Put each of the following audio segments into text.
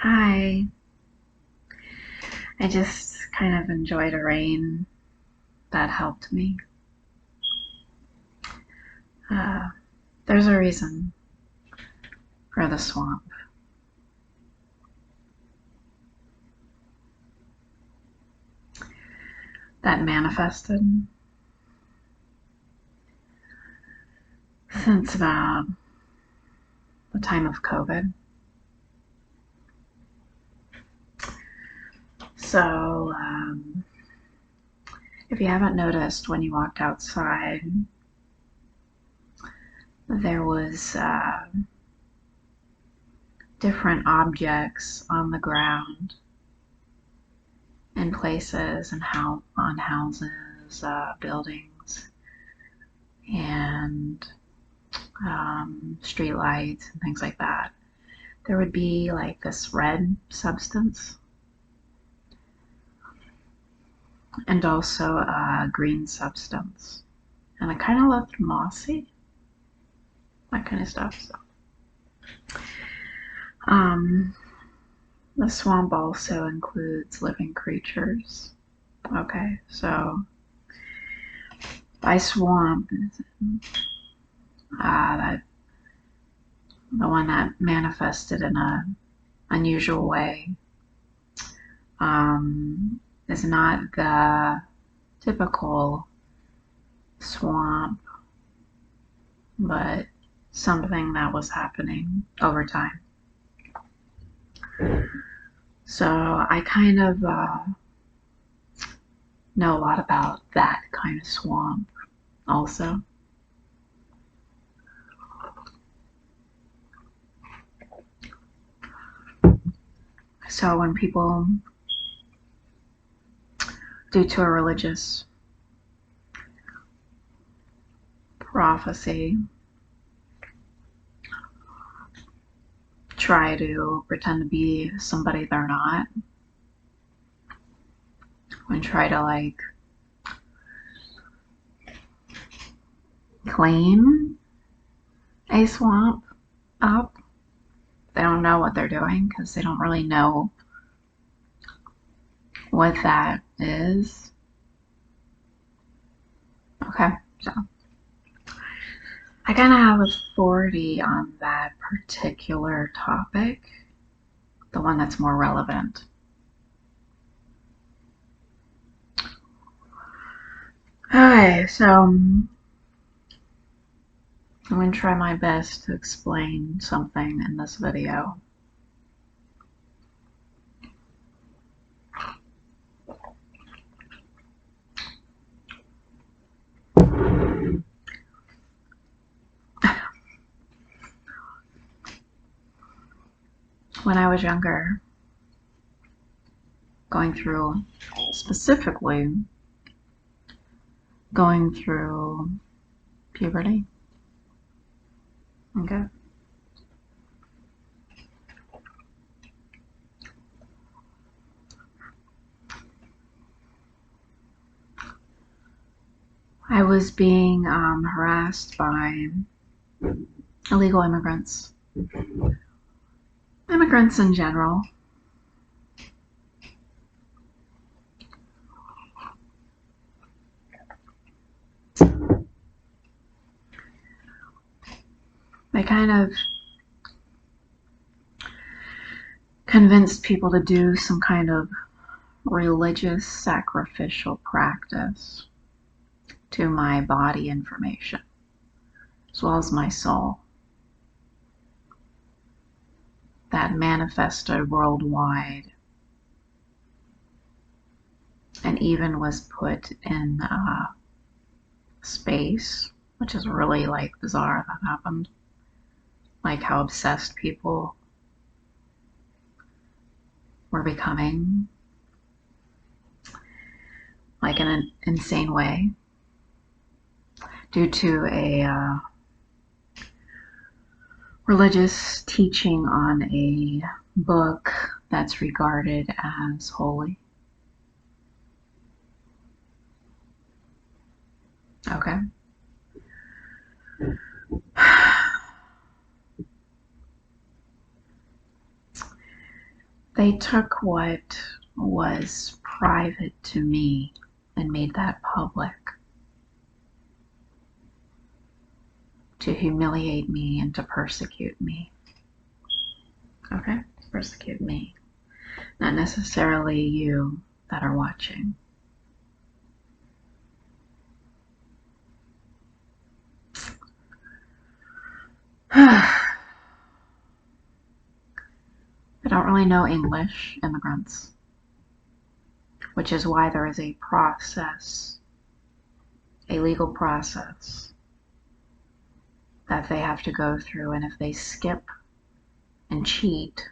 Hi. I just kind of enjoyed a rain that helped me. Uh, there's a reason for the swamp. That manifested since about the time of COVID. So, if you haven't noticed when you walked outside, there was different objects on the ground in places and on houses, buildings, and street lights and things like that. There would be like this red substance and also a green substance. And it kind of looked mossy, that kind of stuff. So, um, the swamp also includes living creatures. Okay, so by swamp, that the one that manifested in a unusual way, is not the typical swamp, but something that was happening over time. So I kind of know a lot about that kind of swamp also. So when people, due to a religious prophecy, try to pretend to be somebody they're not, and try to like clean a swamp up, they don't know what they're doing because they don't really know what that is. Okay, so I kind of have authority on that particular topic, the one that's more relevant. Okay, so I'm going to try my best to explain something in this video. When I was younger, specifically going through puberty. Okay. I was being harassed by illegal immigrants. Immigrants in general. They kind of convinced people to do some kind of religious sacrificial practice to my body information, as well as my soul, that manifested worldwide and even was put in space, which is really like bizarre that happened. Like how obsessed people were becoming, like in an insane way, due to a religious teaching on a book that's regarded as holy. Okay. They took what was private to me and made that public to humiliate me and to persecute me. Okay? Persecute me. Not necessarily you that are watching. I don't really know English, immigrants, which is why there is a process, a legal process that they have to go through, and if they skip and cheat,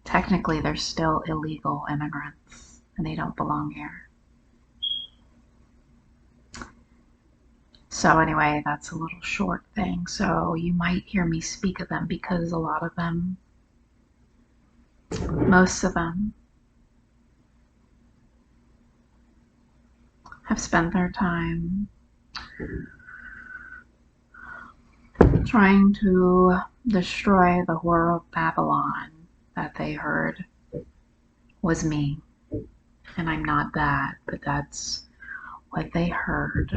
technically they're still illegal immigrants and they don't belong here. So anyway, that's a little short thing. So you might hear me speak of them because a lot of them, most of them, have spent their time trying to destroy the Whore of Babylon that they heard was me. And I'm not that, but that's what they heard.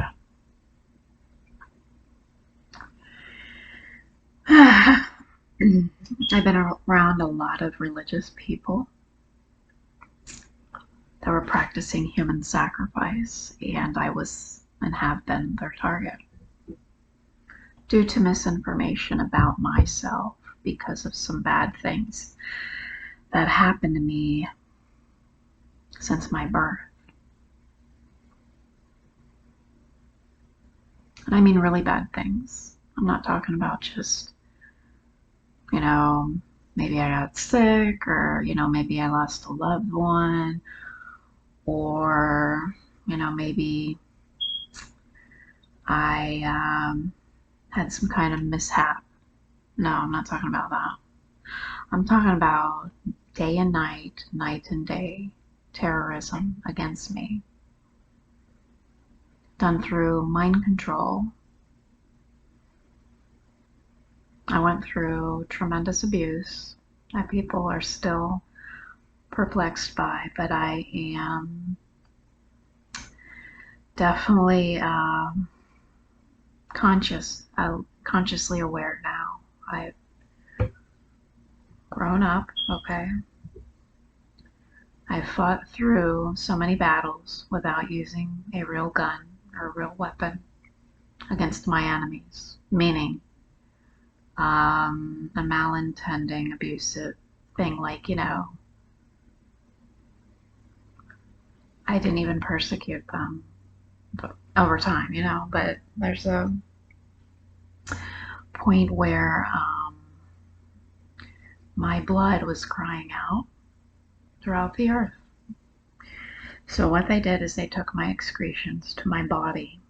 I've been around a lot of religious people that were practicing human sacrifice, and I was and have been their target due to misinformation about myself because of some bad things that happened to me since my birth. And I mean really bad things. I'm not talking about just, maybe I got sick, or, maybe I lost a loved one, or, maybe I had some kind of mishap. No, I'm not talking about that. I'm talking about day and night, night and day terrorism against me, done through mind control. I went through tremendous abuse that people are still perplexed by, but I am definitely consciously aware now. I've grown up, okay? I've fought through so many battles without using a real gun or a real weapon against my enemies, meaning a malintending, abusive thing like, I didn't even persecute them over time, but there's a point where my blood was crying out throughout the earth. So what they did is they took my excretions to my body.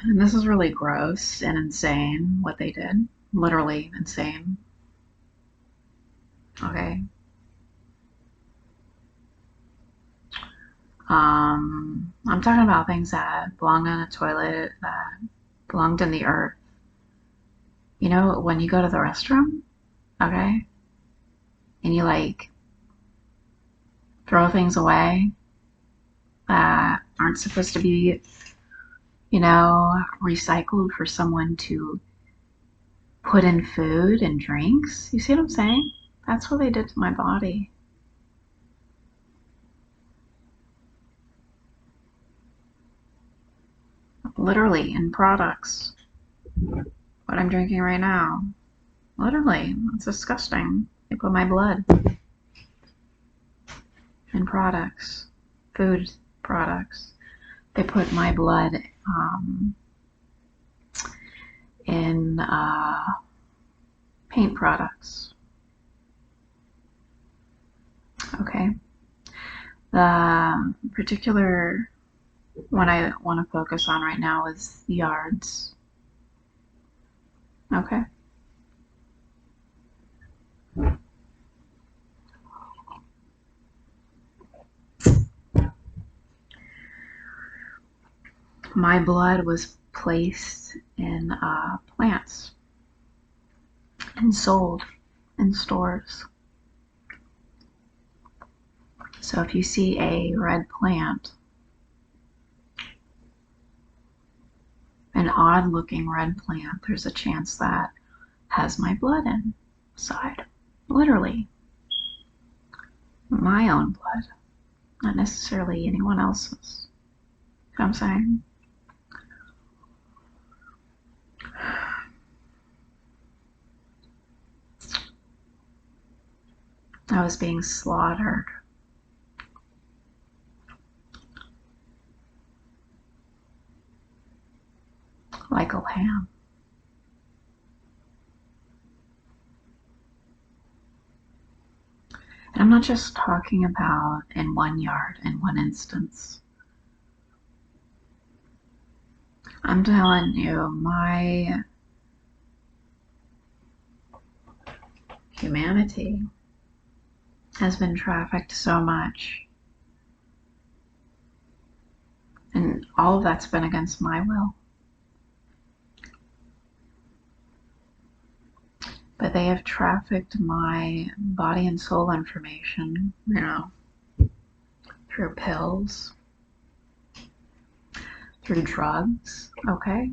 And this is really gross and insane what they did. Literally insane. Okay. I'm talking about things that belong in a toilet, that belonged in the earth. When you go to the restroom, okay, and you throw things away that aren't supposed to be, recycled for someone to put in food and drinks. You see what I'm saying? That's what they did to my body. Literally in products. What I'm drinking right now. Literally, it's disgusting. They put my blood in products, food products. They put my blood in paint products. Okay. The particular one I want to focus on right now is yards. Okay. My blood was placed in plants. and sold in stores. So if you see a red plant, an odd looking red plant, there's a chance that has my blood inside. Literally. My own blood, not necessarily anyone else's. You know what I'm saying? I was being slaughtered. Like a lamb. And I'm not just talking about in one yard, in one instance. I'm telling you, my humanity has been trafficked so much. And all of that's been against my will. But they have trafficked my body and soul information, through pills, through drugs, okay?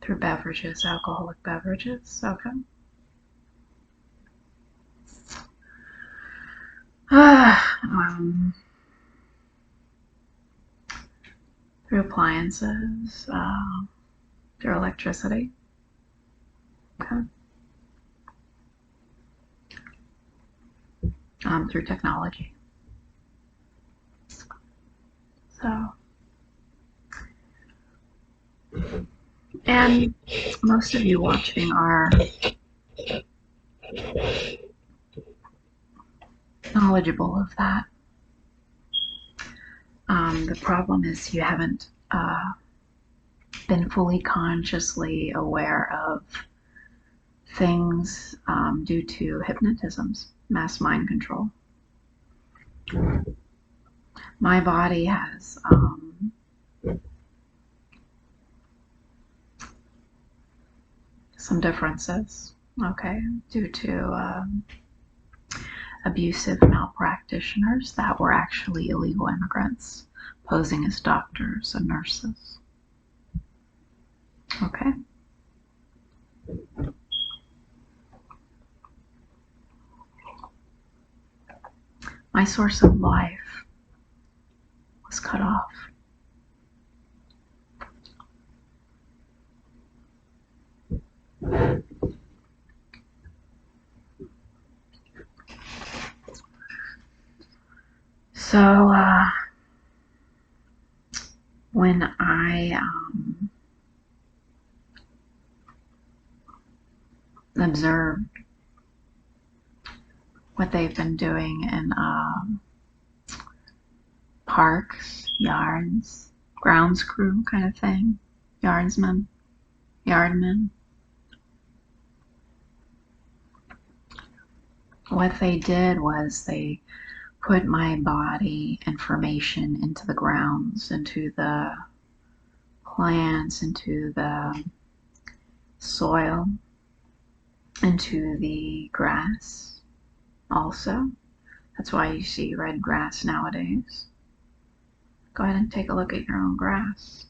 Through beverages, alcoholic beverages, okay? Through appliances, through electricity, okay? Through technology. So, and most of you watching are knowledgeable of that. The problem is you haven't been fully consciously aware of things due to hypnotisms, mass mind control. My body has some differences, okay, due to abusive malpractitioners that were actually illegal immigrants posing as doctors and nurses. Okay. My source of life was cut off. So, when I observed what they've been doing in parks, yards, grounds crew kind of thing, yardmen, what they did was they put my body information into the grounds, into the plants, into the soil, into the grass also. That's why you see red grass nowadays. Go ahead and take a look at your own grass.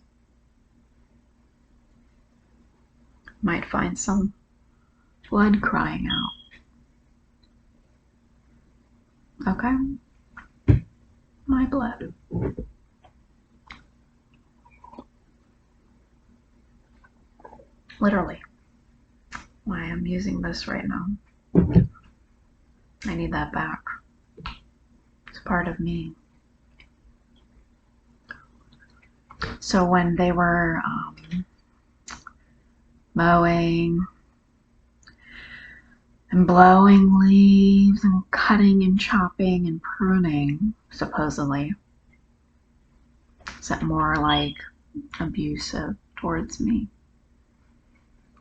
Might find some blood crying out. Okay? My blood. Literally. Why I'm using this right now. I need that back. It's part of me. So when they were mowing and blowing leaves and cutting and chopping and pruning, supposedly, is that more like abusive towards me?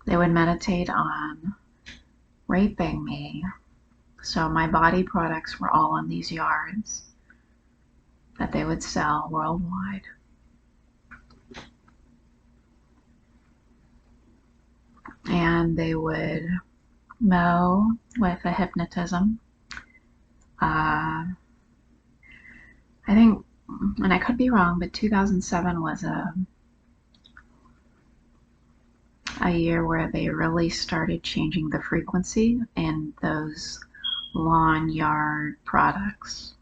They would meditate on raping me. So my body products were all in these yards that they would sell worldwide. and they would mow with a hypnotism. I think, and I could be wrong, but 2007 was a year where they really started changing the frequency in those lawn yard products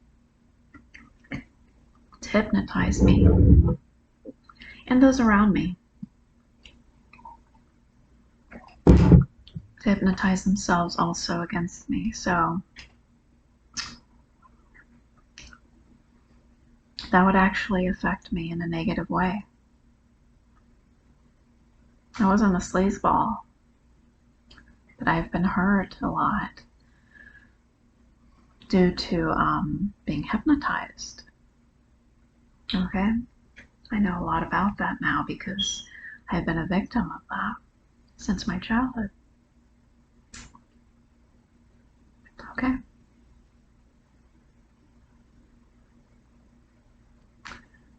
to hypnotize me and those around me, to hypnotize themselves also against me. So that would actually affect me in a negative way. I wasn't a sleazeball, but I've been hurt a lot due to being hypnotized. Okay? I know a lot about that now because I've been a victim of that since my childhood. Okay?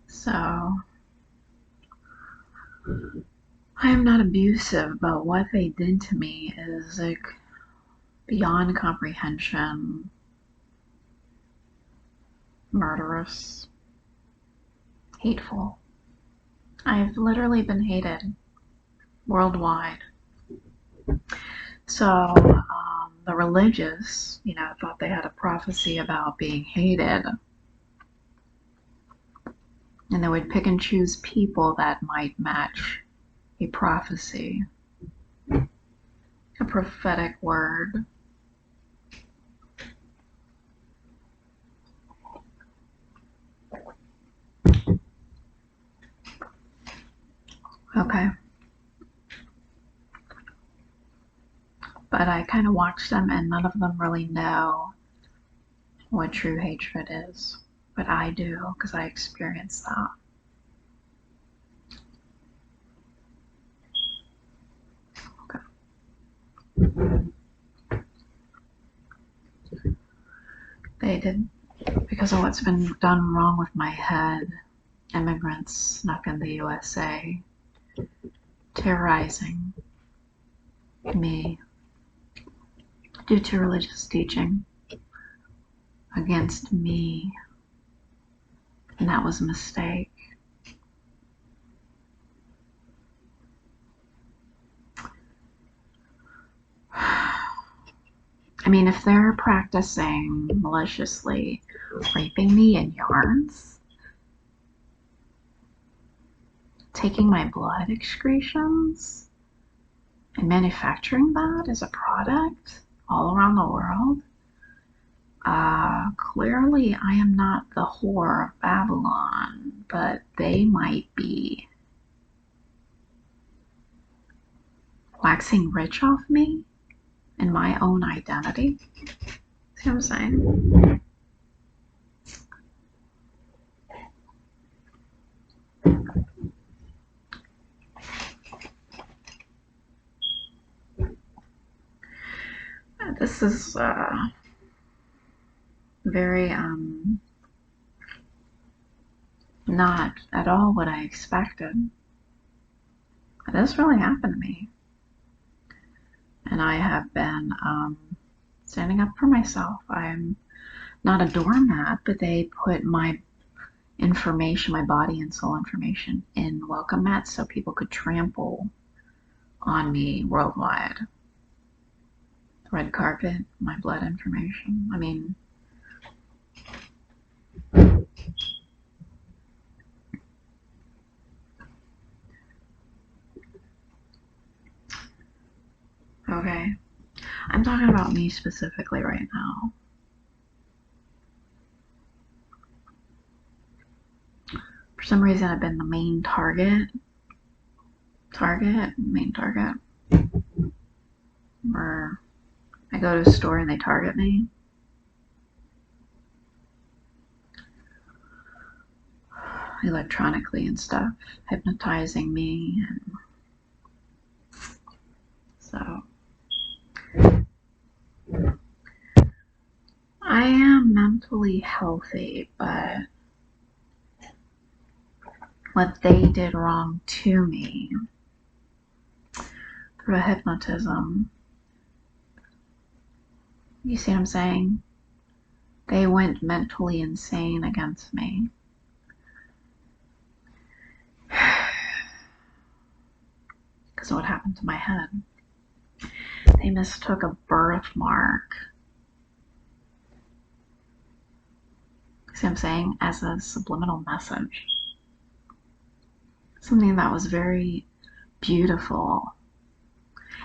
So, I am not abusive, but what they did to me is like beyond comprehension, murderous, hateful. I've literally been hated worldwide. So the religious, thought they had a prophecy about being hated. And they would pick and choose people that might match a prophecy, a prophetic word. Okay. But I kind of watch them and none of them really know what true hatred is. But I do, because I experienced that. Okay. They did, because of what's been done wrong with my head, immigrants snuck in the USA, terrorizing me due to religious teaching against me, and that was a mistake. I mean, if they're practicing maliciously raping me in yards, taking my blood excretions, and manufacturing that as a product all around the world, clearly I am not the whore of Babylon, but they might be waxing rich off me and my own identity. See what I'm saying? This is very not at all what I expected. This really happened to me. And I have been standing up for myself. I'm not a doormat, but they put my information, my body and soul information, in welcome mats so people could trample on me worldwide. Red carpet, my blood information. I mean, okay. I'm talking about me specifically right now. For some reason, I've been the main target. Main target. Or I go to a store and they target me. Electronically and stuff, hypnotizing me. And so I am mentally healthy, but what they did wrong to me, the through hypnotism. You see what I'm saying? They went mentally insane against me. Because of what happened to my head. They mistook a birthmark, see what I'm saying, as a subliminal message. Something that was very beautiful.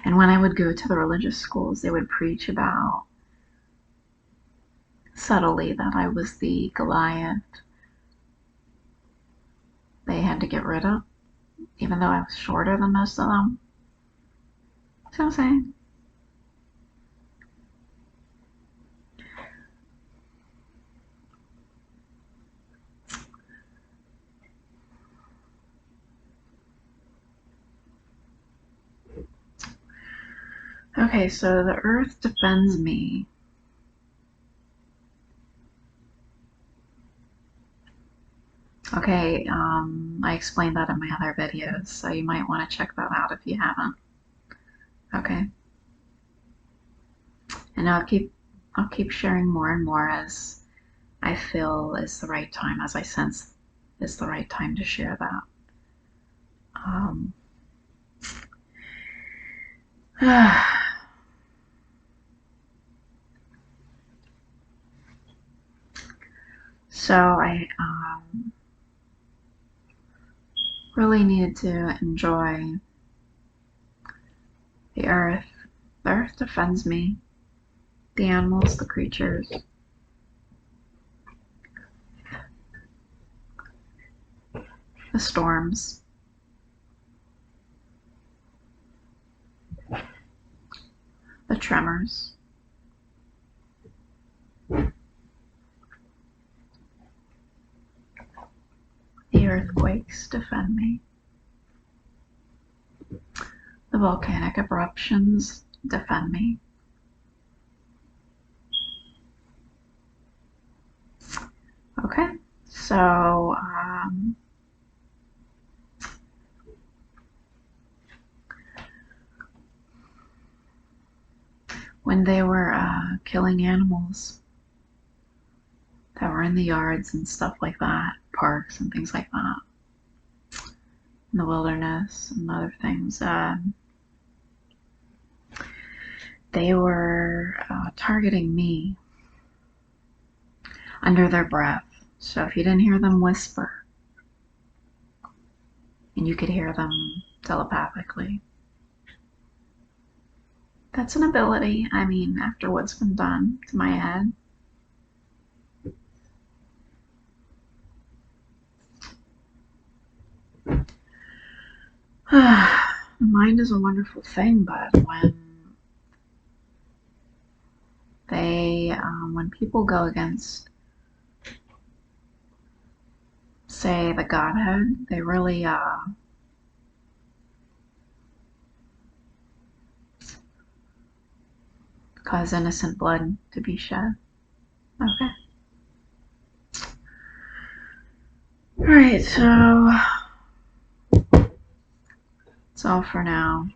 And when I would go to the religious schools, they would preach about subtly that I was the Goliath they had to get rid of, even though I was shorter than most of them. See what I'm saying? Okay, so the earth defends me. Okay, I explained that in my other videos, so you might want to check that out if you haven't. Okay. And I'll keep sharing more and more as I feel is the right time, as I sense is the right time to share that. So I really needed to enjoy the earth. The earth defends me. The animals, the creatures. The storms. The tremors. The earthquakes defend me. The volcanic eruptions defend me. Okay, so when they were killing animals that were in the yards and stuff like that, parks and things like that, in the wilderness and other things, they were targeting me under their breath. So if you didn't hear them whisper, and you could hear them telepathically, that's an ability. I mean, after what's been done to my head. The mind is a wonderful thing, but when people go against, say, the Godhead, they really cause innocent blood to be shed. Okay. Alright, so that's all for now.